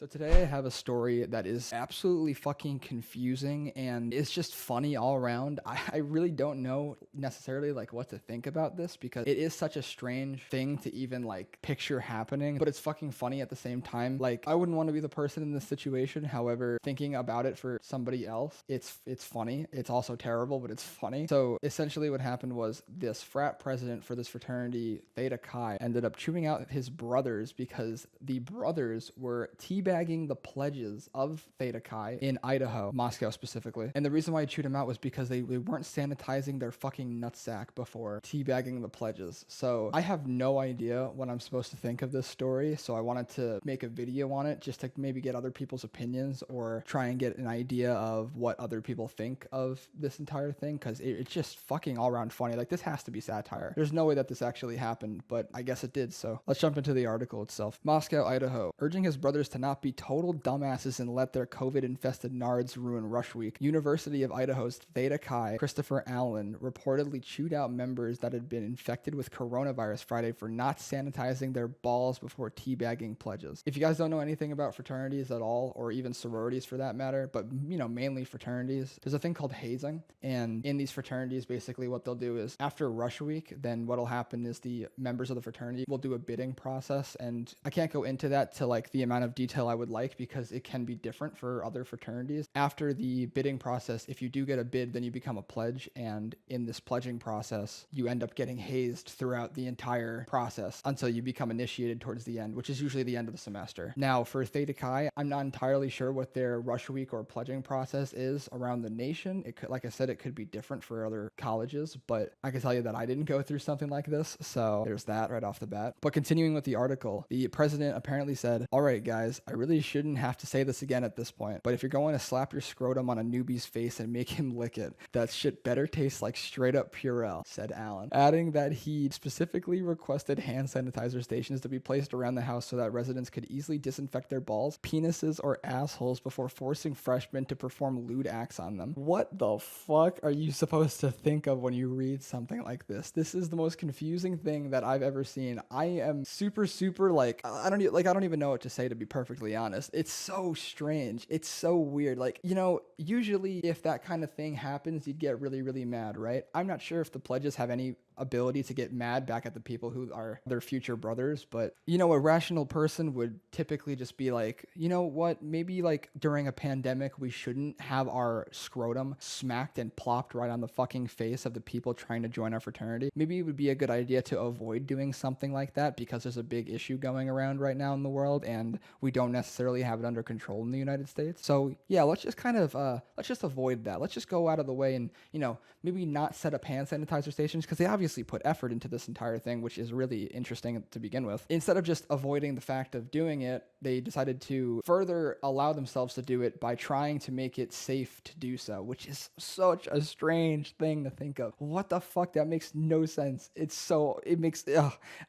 So today I have a story that is absolutely fucking confusing and it's just funny all around. I really don't know necessarily like what to think about this because it is such a strange thing to even like picture happening, but it's fucking funny at the same time. Like I wouldn't want to be the person in this situation. However, thinking about it for somebody else, it's funny. It's also terrible, but it's funny. So essentially what happened was this frat president for this fraternity, Theta Chi, ended up chewing out his brothers because the brothers were teabagging the pledges of Theta Chi in Idaho, Moscow specifically. And the reason why I chewed him out was because they weren't sanitizing their fucking nutsack before teabagging the pledges. So I have no idea what I'm supposed to think of this story. So I wanted to make a video on it just to maybe get other people's opinions or try and get an idea of what other people think of this entire thing. Cause it's just fucking all around funny. Like this has to be satire. There's no way that this actually happened, but I guess it did. So let's jump into the article itself. Moscow, Idaho, urging his brothers to not be total dumbasses and let their COVID-infested Nards ruin Rush Week. University of Idaho's Theta Chi, Christopher Allen, reportedly chewed out members that had been infected with coronavirus Friday for not sanitizing their balls before teabagging pledges. If you guys don't know anything about fraternities at all, or even sororities for that matter, but mainly fraternities, there's a thing called hazing. And in these fraternities, basically what they'll do is after Rush Week, then what'll happen is the members of the fraternity will do a bidding process. And I can't go into that to like the amount of detail I would like because it can be different for other fraternities. After the bidding process, if you do get a bid, then you become a pledge. And in this pledging process, you end up getting hazed throughout the entire process until you become initiated towards the end, which is usually the end of the semester. Now, for Theta Chi, I'm not entirely sure what their Rush Week or pledging process is around the nation. It could, like I said, it could be different for other colleges, but I can tell you that I didn't go through something like this. So there's that right off the bat. But continuing with the article, the president apparently said, "All right, guys, I really shouldn't have to say this again at this point, but if you're going to slap your scrotum on a newbie's face and make him lick it, that shit better taste like straight up Purell," said Allen, adding that he specifically requested hand sanitizer stations to be placed around the house so that residents could easily disinfect their balls, penises, or assholes before forcing freshmen to perform lewd acts on them. What the fuck are you supposed to think of when you read something like this? This is the most confusing thing that I've ever seen. I am super like, I don't even know what to say, to be perfectly honest. It's so strange. It's so weird. Like, usually if that kind of thing happens, you'd get really mad, right? I'm not sure if the pledges have any ability to get mad back at the people who are their future brothers, but a rational person would typically just be like, you know what, maybe like during a pandemic we shouldn't have our scrotum smacked and plopped right on the fucking face of the people trying to join our fraternity. Maybe it would be a good idea to avoid doing something like that because there's a big issue going around right now in the world and we don't necessarily have it under control in the United States. So yeah, let's just kind of let's just avoid that. Let's just go out of the way and maybe not set up hand sanitizer stations because they obviously put effort into this entire thing, which is really interesting to begin with. Instead of just avoiding the fact of doing it, they decided to further allow themselves to do it by trying to make it safe to do so, which is such a strange thing to think of. What the fuck? That makes no sense.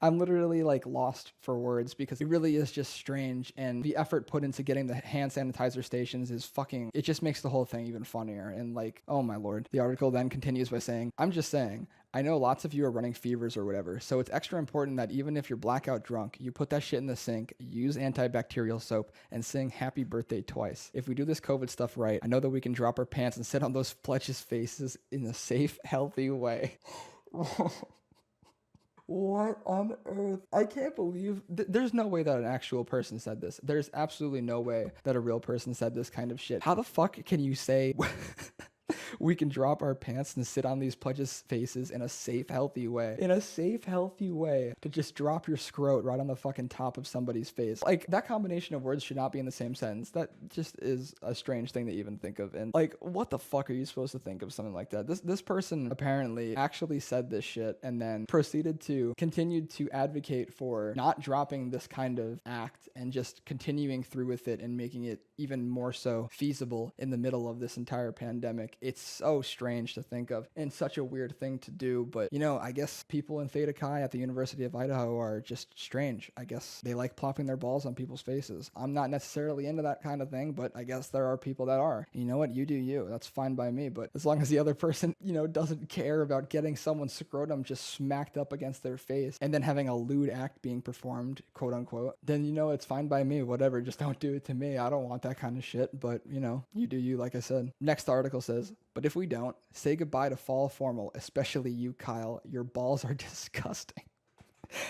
I'm literally like lost for words because it really is just strange, and the effort put into getting the hand sanitizer stations is it just makes the whole thing even funnier. And like, oh my lord. The article then continues by saying, "I'm just saying, I know lots of you are running fevers or whatever, so it's extra important that even if you're blackout drunk, you put that shit in the sink, use antibacterial soap, and sing happy birthday twice. If we do this COVID stuff right, I know that we can drop our pants and sit on those pledges' faces in a safe, healthy way." What on earth? I can't believe there's no way that an actual person said this. There's absolutely no way that a real person said this kind of shit. How the fuck can you say we can drop our pants and sit on these pledges' faces in a safe, healthy way? In a safe, healthy way to just drop your scrot right on the fucking top of somebody's face. Like, that combination of words should not be in the same sentence. That just is a strange thing to even think of. And like, what the fuck are you supposed to think of something like that? This person apparently actually said this shit and then continued to advocate for not dropping this kind of act and just continuing through with it and making it even more so feasible in the middle of this entire pandemic. It's It's so strange to think of and such a weird thing to do. But, you know, I guess people in Theta Chi at the University of Idaho are just strange. I guess they like plopping their balls on people's faces. I'm not necessarily into that kind of thing, but I guess there are people that are. You know what? You do you. That's fine by me. But as long as the other person, you know, doesn't care about getting someone's scrotum just smacked up against their face and then having a lewd act being performed, quote unquote, then, you know, it's fine by me. Whatever. Just don't do it to me. I don't want that kind of shit. But, you know, you do you, like I said. Next article says, but if we don't, say goodbye to fall formal, especially you, Kyle. Your balls are disgusting.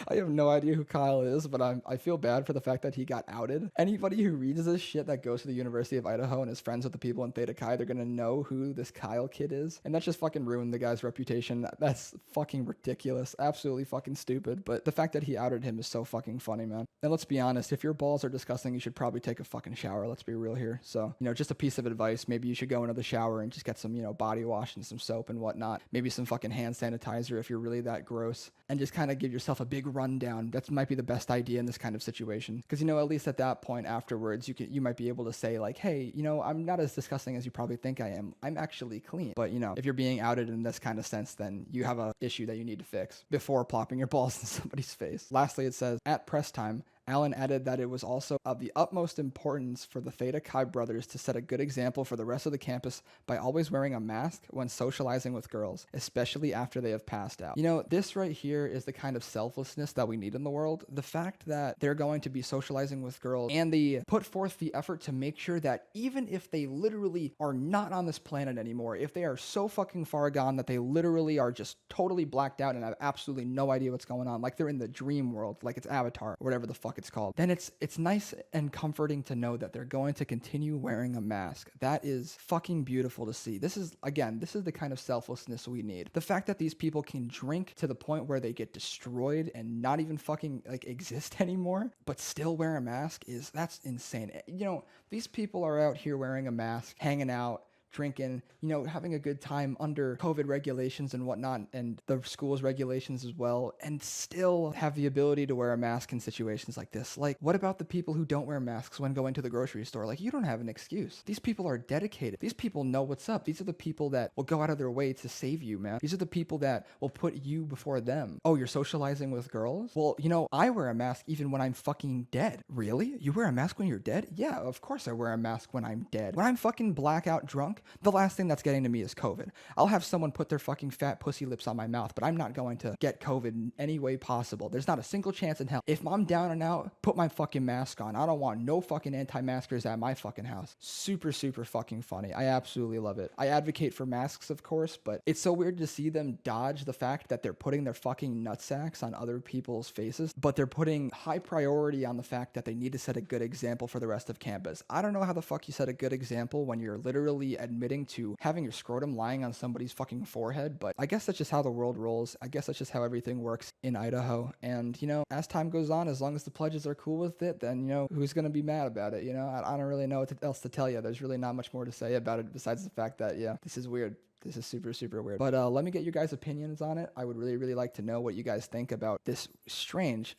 I have no idea who Kyle is, but I feel bad for the fact that he got outed. Anybody who reads this shit that goes to the University of Idaho and is friends with the people in Theta Chi, they're gonna know who this Kyle kid is. And that just fucking ruined the guy's reputation. That's fucking ridiculous. Absolutely fucking stupid. But the fact that he outed him is so fucking funny, man. And let's be honest, if your balls are disgusting, you should probably take a fucking shower. Let's be real here. So, you know, just a piece of advice. Maybe you should go into the shower and just get some, you know, body wash and some soap and whatnot. Maybe some fucking hand sanitizer if you're really that gross. And just kind of give yourself a big rundown. That might be the best idea in this kind of situation. Because, you know, at least at that point afterwards, you might be able to say like, hey, you know, I'm not as disgusting as you probably think I am. I'm actually clean. But, you know, if you're being outed in this kind of sense, then you have a issue that you need to fix before plopping your balls in somebody's face. Lastly, it says, at press time, Allen added that it was also of the utmost importance for the Theta Chi brothers to set a good example for the rest of the campus by always wearing a mask when socializing with girls, especially after they have passed out. You know, this right here is the kind of selflessness that we need in the world. The fact that they're going to be socializing with girls and they put forth the effort to make sure that even if they literally are not on this planet anymore, if they are so fucking far gone that they literally are just totally blacked out and have absolutely no idea what's going on, like they're in the dream world, like it's Avatar, or whatever the fuck it's called, then it's nice and comforting to know that they're going to continue wearing a mask. That is fucking beautiful to see. This is the kind of selflessness we need. The fact that these people can drink to the point where they get destroyed and not even fucking like exist anymore, but still wear a mask that's insane. You know, these people are out here wearing a mask, hanging out, drinking, you know, having a good time under COVID regulations and whatnot, and the school's regulations as well, and still have the ability to wear a mask in situations like this. Like, what about the people who don't wear masks when going to the grocery store? Like, you don't have an excuse. These people are dedicated. These people know what's up. These are the people that will go out of their way to save you, man. These are the people that will put you before them. Oh, you're socializing with girls? Well, you know, I wear a mask even when I'm fucking dead. Really? You wear a mask when you're dead? Yeah, of course I wear a mask when I'm dead. When I'm fucking blackout drunk, the last thing that's getting to me is COVID. I'll have someone put their fucking fat pussy lips on my mouth, but I'm not going to get COVID in any way possible. There's not a single chance in hell. If I'm down and out, put my fucking mask on. I don't want no fucking anti-maskers at my fucking house. Super, super fucking funny. I absolutely love it. I advocate for masks, of course, but it's so weird to see them dodge the fact that they're putting their fucking nutsacks on other people's faces, but they're putting high priority on the fact that they need to set a good example for the rest of campus. I don't know how the fuck you set a good example when you're literally admitting to having your scrotum lying on somebody's fucking forehead, but I guess that's just how the world rolls. I guess that's just how everything works in Idaho. And, you know, as time goes on, as long as the pledges are cool with it, then, you know, who's going to be mad about it? You know, I don't really know what else to tell you. There's really not much more to say about it besides the fact that, yeah, this is weird. This is super, super weird. But let me get your guys' opinions on it. I would really, really like to know what you guys think about this strange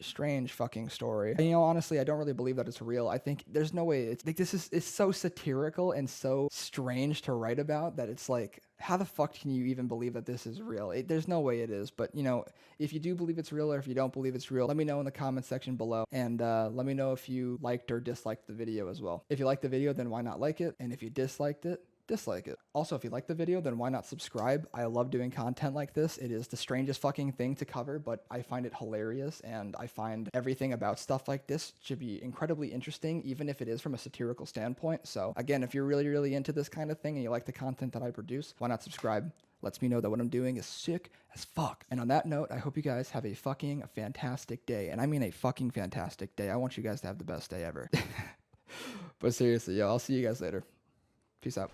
fucking story. And, you know, honestly, I don't really believe that it's real. I think there's no way. It's like it's so satirical and so strange to write about that it's like, how the fuck can you even believe that this is real? There's no way it is. But, you know, if you do believe it's real or if you don't believe it's real, let me know in the comment section below. And let me know if you liked or disliked the video as well. If you liked the video, then why not like it? And if you disliked it, dislike it. Also, if you like the video, then why not subscribe? I love doing content like this. It is the strangest fucking thing to cover, but I find it hilarious, and I find everything about stuff like this should be incredibly interesting, even if it is from a satirical standpoint. So again, if you're really, really into this kind of thing and you like the content that I produce, why not subscribe? Lets me know that what I'm doing is sick as fuck. And on that note, I hope you guys have a fucking fantastic day. And I mean a fucking fantastic day. I want you guys to have the best day ever. But seriously, yo, I'll see you guys later. Peace out.